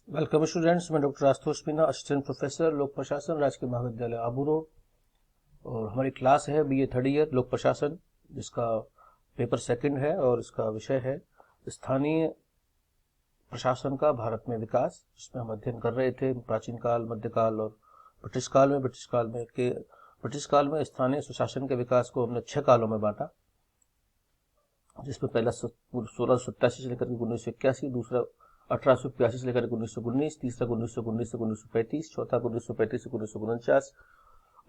Welcome students, मैं doctor Ashutosh Meena, assistant professor लोक प्रशासन, राजकीय महाविद्यालय आबू रोड। और हमारी क्लास है बीए थर्ड ईयर लोक प्रशासन, जिसका पेपर सेकंड है और इसका विषय है स्थानीय प्रशासन का भारत में विकास, जिसमें हम अध्ययन कर रहे थे प्राचीन काल, मध्यकाल और ब्रिटिश काल में। ब्रिटिश काल में स्थानीय सुशासन के विकास को हमने 6 कालों में बांटा, जिसमें पहला 1687 से लेकर 1981, दूसरा 1882 से लेकर 1919, तीसरा 1919 से 1935, चौथा 1935 से 1949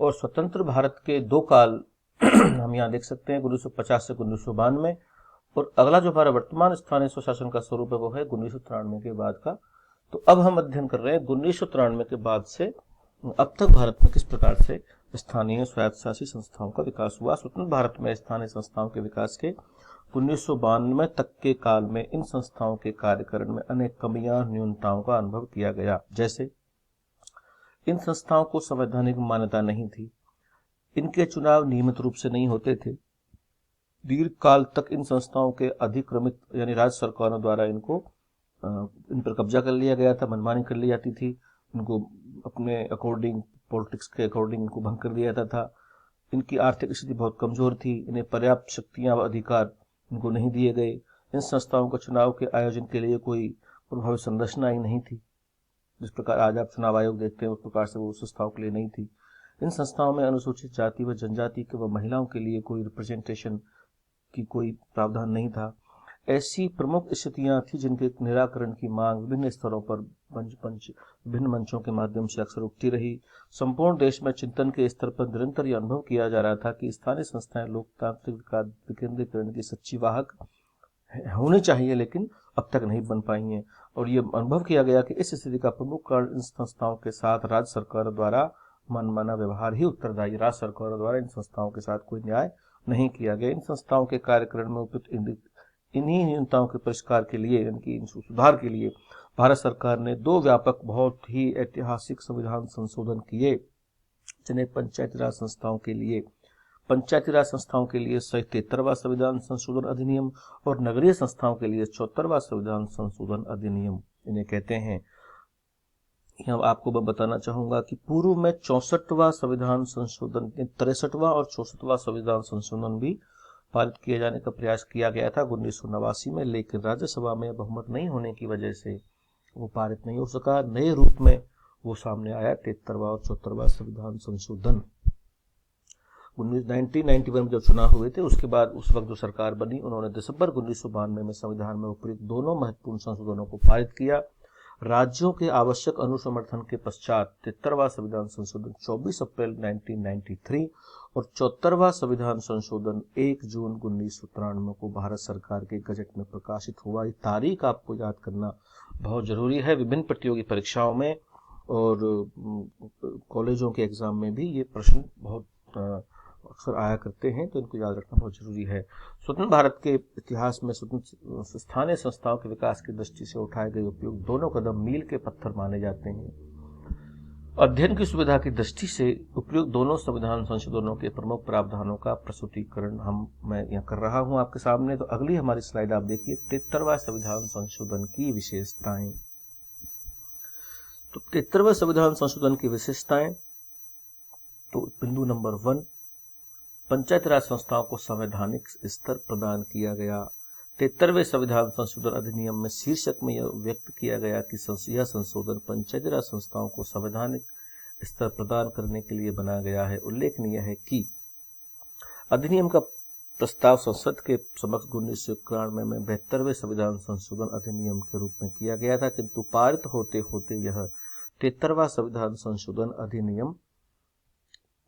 और स्वतंत्र भारत के 2 काल हम यहाँ देख सकते हैं, 1950 से 1992। और अगला जो हमारा वर्तमान स्थानीय स्वशासन का स्वरूप है वो है 1993 के बाद का। तो अब हम अध्ययन कर रहे हैं 1993 के बाद से अब तक भारत में किस प्रकार से स्थानीय स्वायत्तशासी संस्थाओं का विकास हुआ। स्वतंत्र भारत में स्थानीय संस्थाओं के विकास के 1992 तक के काल में इन संस्थाओं के कार्यकरण में अनेक कमियां, न्यूनताओं का अनुभव किया गया। जैसे इन संस्थाओं को संवैधानिक मान्यता नहीं थी, इनके चुनाव नियमित रूप से नहीं होते थे, दीर्घ काल तक इन संस्थाओं के अधिक्रमित यानी राज्य सरकारों द्वारा इन पर कब्जा कर लिया गया था, मनमानी कर ली जाती थी, इनको अपने अकॉर्डिंग, पॉलिटिक्स के अकॉर्डिंग इनको भंग कर दिया जाता था। इनकी आर्थिक स्थिति बहुत कमजोर थी, इन्हें पर्याप्त शक्तियां व अधिकार इनको नहीं दिए गए। इन संस्थाओं का चुनाव के आयोजन के लिए कोई प्रभावी संरचना ही नहीं थी। जिस प्रकार आज आप चुनाव आयोग देखते हैं उस प्रकार से वो संस्थाओं के लिए नहीं थी। इन संस्थाओं में अनुसूचित जाति व जनजाति के व महिलाओं के लिए कोई रिप्रेजेंटेशन की कोई प्रावधान नहीं था। ऐसी प्रमुख स्थितियां थी जिनके निराकरण की मांग विभिन्न स्तरों पर विभिन्न मंचों के माध्यम से अक्सर उठती रही। संपूर्ण देश में चिंतन के स्तर पर निरंतर यह अनुभव किया जा रहा था कि स्थानीय संस्थाएं लोकतांत्रिक विकेंद्रीकरण की सच्ची वाहक होनी चाहिए, लेकिन अब तक नहीं बन पाई हैं। और ये अनुभव किया गया कि इस स्थिति का प्रमुख कारण इन संस्थाओं के साथ राज्य सरकार द्वारा मनमाना व्यवहार ही उत्तरदायी। राज्य सरकारों द्वारा इन संस्थाओं के साथ कोई न्याय नहीं किया गया। इन संस्थाओं के कार्यकरण में उपयुक्त इन्हीं न्यूनताओं के परिष्कार के लिए, इनकी सुधार के लिए भारत सरकार ने 2 व्यापक, बहुत ही ऐतिहासिक संविधान संशोधन किए, जिन्हें पंचायती राज संस्थाओं के लिए 73वां संविधान संशोधन अधिनियम और नगरीय संस्थाओं के लिए 74वां संविधान संशोधन अधिनियम इन्हें कहते हैं। यहाँ आपको मैं बताना चाहूंगा कि पूर्व में 64वां संविधान संशोधन, 63वां और 64वां संविधान संशोधन भी पारित किए जाने का प्रयास किया गया था 1989 में, लेकिन राज्यसभा में बहुमत नहीं होने की वजह से वो पारित नहीं हो सका। नए रूप में वो सामने आया 73वां और 74वां संविधान संशोधन। 1991 में जब चुनाव हुए थे उसके बाद उस वक्त जो सरकार बनी, उन्होंने दिसंबर 1992 में संविधान में उपयुक्त दोनों महत्वपूर्ण संशोधनों को पारित किया। राज्यों के आवश्यक अनुसमर्थन के पश्चात 73वां संविधान संशोधन 24 अप्रैल 1993 और 74वां संविधान संशोधन 1 जून 1993 को भारत सरकार के गजट में प्रकाशित हुआ। ये तारीख आपको याद करना बहुत जरूरी है। विभिन्न प्रतियोगी परीक्षाओं में और कॉलेजों के एग्जाम में भी ये प्रश्न बहुत अक्सर आया करते हैं, तो इनको याद रखना बहुत जरूरी है। स्वतंत्र भारत के इतिहास में स्वतंत्र स्थानीय संस्थाओं के विकास की दृष्टि से उठाए गए उपयुक्त दोनों कदम मील के पत्थर माने जाते हैं। अध्ययन की सुविधा की दृष्टि से उपयुक्त दोनों संविधान संशोधनों के प्रमुख प्रावधानों का प्रस्तुतिकरण मैं यहाँ कर रहा हूँ आपके सामने। तो अगली हमारी स्लाइड आप देखिए, 73वां संविधान संशोधन की विशेषताएं। तो 73वें संविधान संशोधन की विशेषताएं, तो बिंदु नंबर 1, पंचायती राज संस्थाओं को संवैधानिक स्तर प्रदान किया गया। 73वें संविधान संशोधन अधिनियम में शीर्षक में यह व्यक्त किया गया कि यह संशोधन पंचायती राज संस्थाओं को संवैधानिक स्तर प्रदान करने के लिए बनाया गया है। उल्लेखनीय है कि अधिनियम का प्रस्ताव संसद के समक्ष 1991 में 72वें संविधान संशोधन अधिनियम के रूप में किया गया था, किंतु पारित होते होते यह 73वां संविधान संशोधन अधिनियम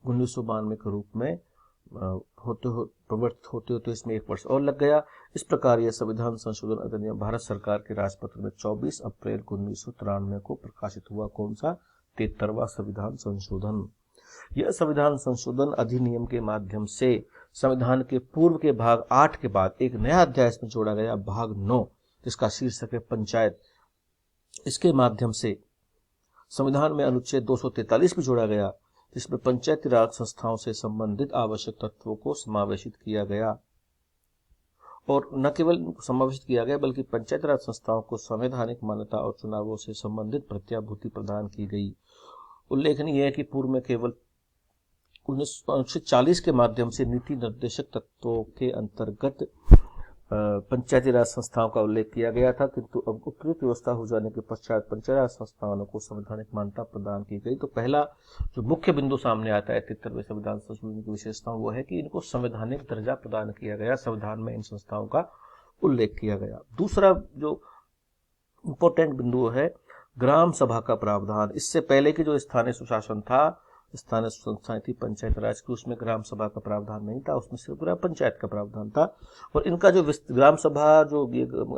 1992 के रूप में प्रवर्तित होते इसमें 1 वर्ष और लग गया। इस प्रकार यह संविधान संशोधन अधिनियम भारत सरकार के राजपत्र में 24 अप्रैल 1993 को प्रकाशित हुआ। कौन सा? 73वां संविधान संशोधन। यह संविधान संशोधन अधिनियम के माध्यम से संविधान के पूर्व के भाग 8 के बाद एक नया अध्याय इसमें जोड़ा गया, भाग 9, जिसका शीर्षक है पंचायत। इसके माध्यम से संविधान में अनुच्छेद 243 भी जोड़ा गया, जिसमें पंचायती राज संस्थाओं से संबंधित आवश्यक तत्वों को समावेशित किया गया। और न केवल इनको समावेशित किया गया बल्कि पंचायत राज संस्थाओं को संवैधानिक मान्यता और चुनावों से संबंधित प्रत्याभूति प्रदान की गई। उल्लेखनीय है कि पूर्व में केवल 1940 के माध्यम से नीति निर्देशक तत्वों के अंतर्गत पंचायती राज संस्थाओं का उल्लेख किया गया था, किंतु अब उपयुक्त व्यवस्था हो जाने के पश्चात पंचायत राज संस्थाओं को संवैधानिक मान्यता प्रदान की गई। तो पहला जो मुख्य बिंदु सामने आता है 73वें संविधान संशोधन की विशेषताओं वो है कि इनको संवैधानिक दर्जा प्रदान किया गया, संविधान में इन संस्थाओं का उल्लेख किया गया। दूसरा जो इंपॉर्टेंट बिंदु है ग्राम सभा का प्रावधान। इससे पहले की जो स्थानीय सुशासन था, स्थानीय संस्थाएं थी पंचायत राज की, उसमें ग्राम सभा का प्रावधान नहीं था, उसमें सिर्फ ग्राम पंचायत का प्रावधान था। और इनका जो ग्राम सभा जो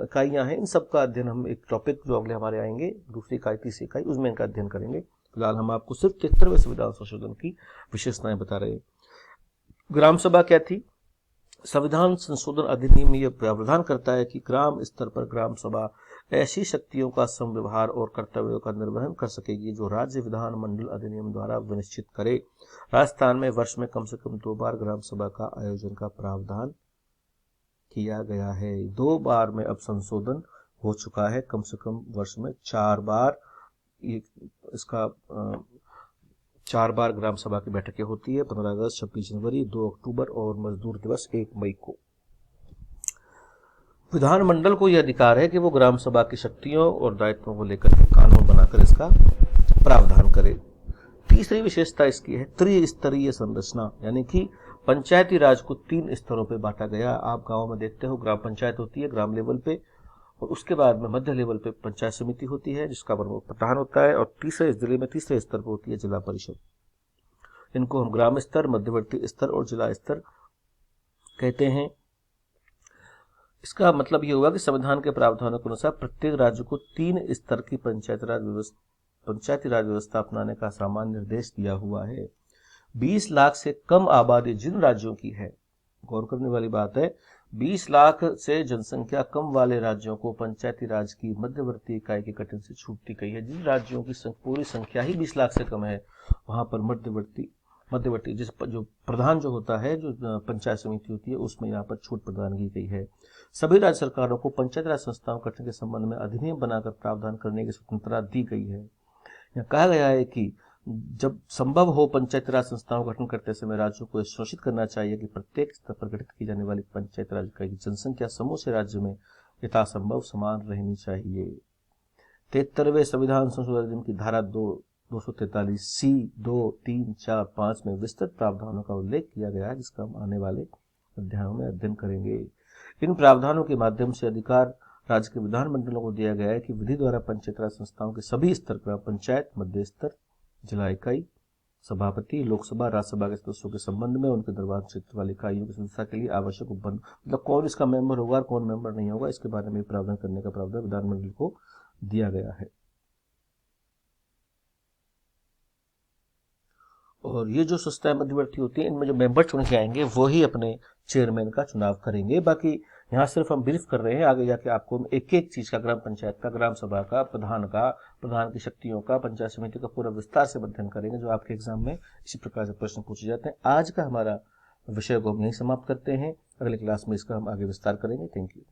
इकाइयां हैं इन सब का अध्ययन हम एक टॉपिक जो अगले हमारे आएंगे दूसरी इकाई तीसरी इकाई उसमें इनका अध्ययन करेंगे। फिलहाल हम आपको सिर्फ 73वें संविधान संशोधन की विशेषताएं बता रहे हैं। ग्राम सभा क्या थी? संविधान संशोधन अधिनियम यह प्रावधान करता है कि ग्राम स्तर पर ग्राम सभा ऐसी शक्तियों का समव्यवहार और कर्तव्यों का निर्वहन कर सकेगी जो राज्य विधान मंडल अधिनियम द्वारा विनिश्चित करे। राजस्थान में वर्ष में कम से कम 2 बार ग्राम सभा का आयोजन का प्रावधान किया गया है। 2 बार में अब संशोधन हो चुका है, कम से कम वर्ष में 4 बार इसका 4 बार ग्राम सभा की बैठकें होती है, 15 अगस्त, 26 जनवरी, 2 अक्टूबर और मजदूर दिवस 1 मई को। विधानमंडल को यह अधिकार है कि वो ग्राम सभा की शक्तियों और दायित्वों को लेकर कानून बनाकर इसका प्रावधान करे। तीसरी विशेषता इसकी है त्रिस्तरीय संरचना, यानी कि पंचायती राज को 3 स्तरों पे बांटा गया। आप गांव में देखते हो ग्राम पंचायत होती है ग्राम लेवल पे, और उसके बाद में मध्य लेवल पे पंचायत समिति होती है जिसका प्रधान होता है, और तीसरे जिले में तीसरे स्तर पर होती है जिला परिषद। इनको हम ग्राम स्तर, मध्यवर्ती स्तर और जिला स्तर कहते हैं। इसका मतलब ये होगा कि संविधान के प्रावधानों के अनुसार प्रत्येक राज्य को 3 स्तर की पंचायती राज व्यवस्था अपनाने का सामान्य निर्देश दिया हुआ है। 20 लाख से कम आबादी जिन राज्यों की है, गौर करने वाली बात है, 20 लाख से जनसंख्या कम वाले राज्यों को पंचायती राज की मध्यवर्ती इकाई के गठन से छूट दी गई है। जिन राज्यों की पूरी संख्या ही 20 लाख से कम है वहां पर मध्यवर्ती जो प्रधान जो होता है, जो पंचायत समिति होती है, उसमें यहाँ पर छूट प्रदान की गई है। सभी राज्य सरकारों को पंचायत राज संस्थाओं गठन के संबंध में अधिनियम बनाकर प्रावधान करने की स्वतंत्रता दी गई है। यहाँ कहा गया है कि जब संभव हो पंचायत राज संस्थाओं का गठन करते समय राज्यों को सुनिश्चित करना चाहिए कि प्रत्येक स्तर पर गठित की जाने वाली पंचायत राज इकाई की जनसंख्या समूचे राज्य में यथासंभव समान रहनी चाहिए। 73वें संविधान संशोधन अधिनियम की धारा 243 C 2, 3, 4, 5 में विस्तृत प्रावधानों का उल्लेख किया गया है, जिसका हम आने वाले अध्यायों में अध्ययन करेंगे। इन प्रावधानों के माध्यम से अधिकार राज्य के विधानमंडलों को दिया गया है कि विधि द्वारा पंचायत राज संस्थाओं के सभी स्तर ग्राम पंचायत, मध्य स्तर, जिला इकाई, सभापति, लोकसभा, राज्यसभा के सदस्यों के संबंध में उनके दरबार क्षेत्र वाली इकाइयों की सदस्यता के लिए आवश्यक उपबंध, मतलब कौन इसका मेंबर होगा और कौन मेंबर नहीं होगा, इसके बारे में प्रावधान करने का प्रावधान विधानमंडल को दिया गया है। और ये जो संस्थाएं मध्यवर्ती होती हैं, इनमें जो मेंबर चुन के आएंगे वो ही अपने चेयरमैन का चुनाव करेंगे। बाकी यहाँ सिर्फ हम ब्रीफ कर रहे हैं, आगे जाके आपको एक एक चीज का, ग्राम पंचायत का, ग्राम सभा का, प्रधान की शक्तियों का, पंचायत समिति का पूरा विस्तार से अध्ययन करेंगे, जो आपके एग्जाम में इसी प्रकार से प्रश्न पूछे जाते हैं। आज का हमारा विषय को हम यहीं समाप्त करते हैं, अगले क्लास में इसका हम आगे विस्तार करेंगे। Thank you.